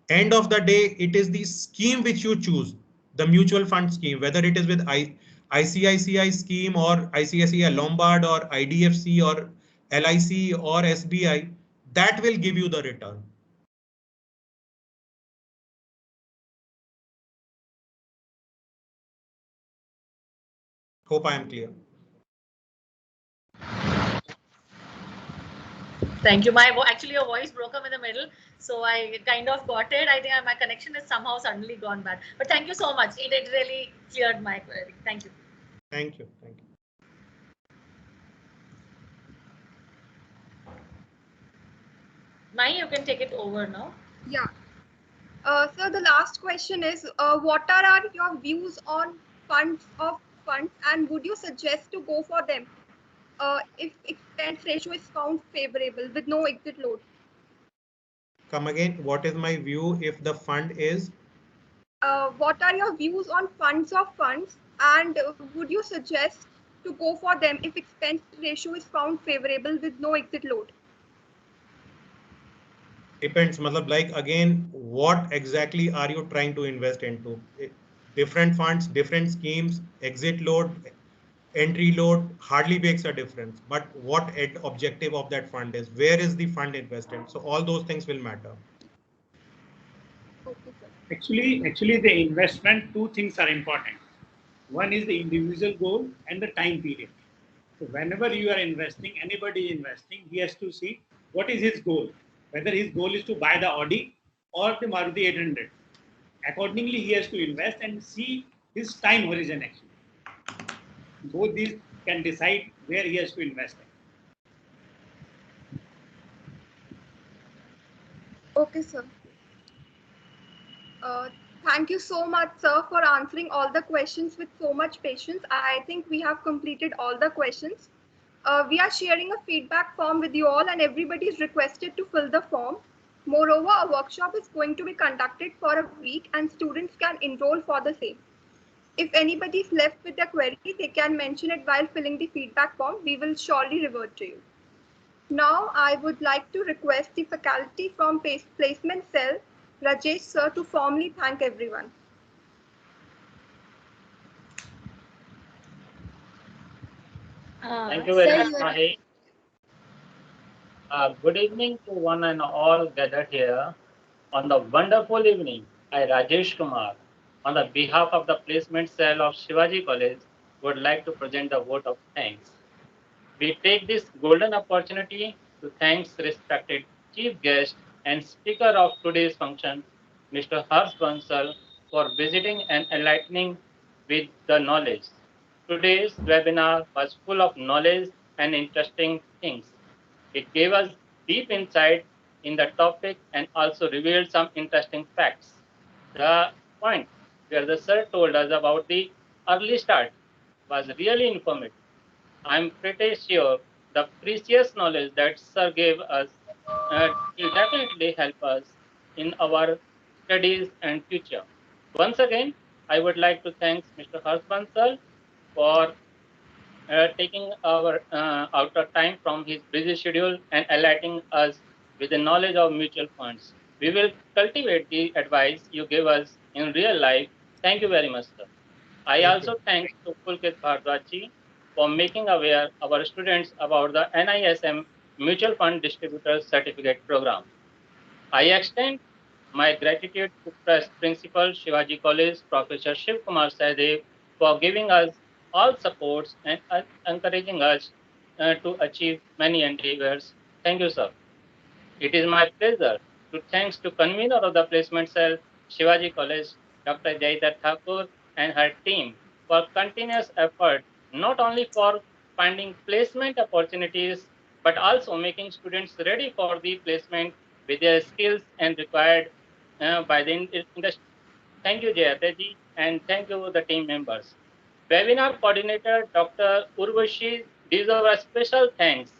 End of the day, it is the scheme which you choose, the mutual fund scheme, whether it is with ICICI scheme or ICICI Lombard or IDFC or LIC or SBI, that will give you the return. Hope I am clear.
Thank you. Actually, your voice broke up in the middle, so I kind of got it. I think my connection has somehow suddenly gone bad. But thank you so much. It really cleared my query. Thank you.
Thank you. Thank you.
Mai, you can take it over now.
Yeah. So the last question is, what are your views on funds, and would you suggest to go for them if expense ratio is found favorable with no exit load?
Come again, what is my view if the fund is?
What are your views on funds, and would you suggest to go for them if expense ratio is found favorable with no exit load?
Depends, matlab, like again, what exactly are you trying to invest into? Different funds, different schemes, exit load, entry load hardly makes a difference. But what objective of that fund is? Where is the fund invested? So all those things will matter.
Okay, sir.
Actually, the investment, two things are important. One is the individual goal and the time period. So whenever you are investing, anybody investing, he has to see what is his goal. Whether his goal is to buy the Audi or the Maruti 800. Accordingly, he has to invest and see his time horizon actually. Both these can decide where he has to invest in.
Okay, sir. Uh, Thank you so much, sir, for answering all the questions with so much patience. I think we have completed all the questions. We are sharing a feedback form with you all, and everybody is requested to fill the form. Moreover, a workshop is going to be conducted for a week, and students can enroll for the same. If anybody is left with a query, they can mention it while filling the feedback form. We will surely revert to you. Now, I would like to request the faculty from Placement Cell, Rajesh sir, to formally thank everyone.
Thank you very
Sir,
much,
you are
Mahi. Good evening to one and all gathered here. On the wonderful evening, I, Rajesh Kumar, on the behalf of the placement cell of Shivaji College, would like to present a vote of thanks. We take this golden opportunity to thank respected chief guest and speaker of today's function, Mr. Harsh Bansal, for visiting and enlightening with the knowledge. Today's webinar was full of knowledge and interesting things. It gave us deep insight in the topic and also revealed some interesting facts. The point where the sir told us about the early start was really informative. I'm pretty sure the precious knowledge that Sir gave us will definitely help us in our studies and future. Once again, I would like to thank Mr. Harsh Bansal for taking our outer time from his busy schedule and enlightening us with the knowledge of mutual funds. We will cultivate the advice you give us in real life. Thank you very much, sir. I
Thank you.
also thanks to Pulkit Bhardwaj for making aware our students about the NISM Mutual Fund Distributor Certificate Program. I extend my gratitude to Principal Shivaji College Professor Shiv Kumar Sahdev for giving us all supports and encouraging us to achieve many endeavors. Thank you, sir. It is my pleasure to thanks to convener of the placement cell, Shivaji College, Dr. Jaita Thakur and her team for continuous effort, not only for finding placement opportunities, but also making students ready for the placement with their skills and required by the industry. Thank you, Jayata ji, and thank you, the team members. Webinar coordinator, Dr. Urvashi, deserve a special thanks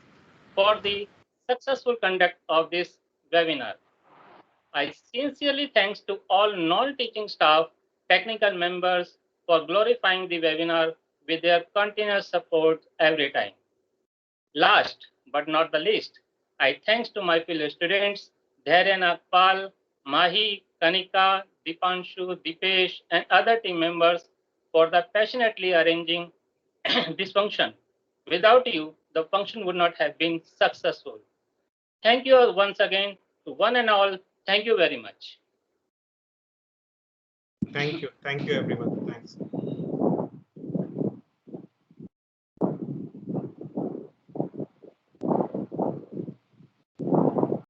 for the successful conduct of this webinar. I sincerely thanks to all non-teaching staff, technical members for glorifying the webinar with their continuous support every time. Last but not the least, I thanks to my fellow students, Dharyan Akpal, Mahi, Kanika, Dipanshu, Dipesh, and other team members for the passionately arranging this function. Without you, the function would not have been successful. Thank you all once again to one and all. Thank you very much.
Thank you. Thank you, everyone. Thanks.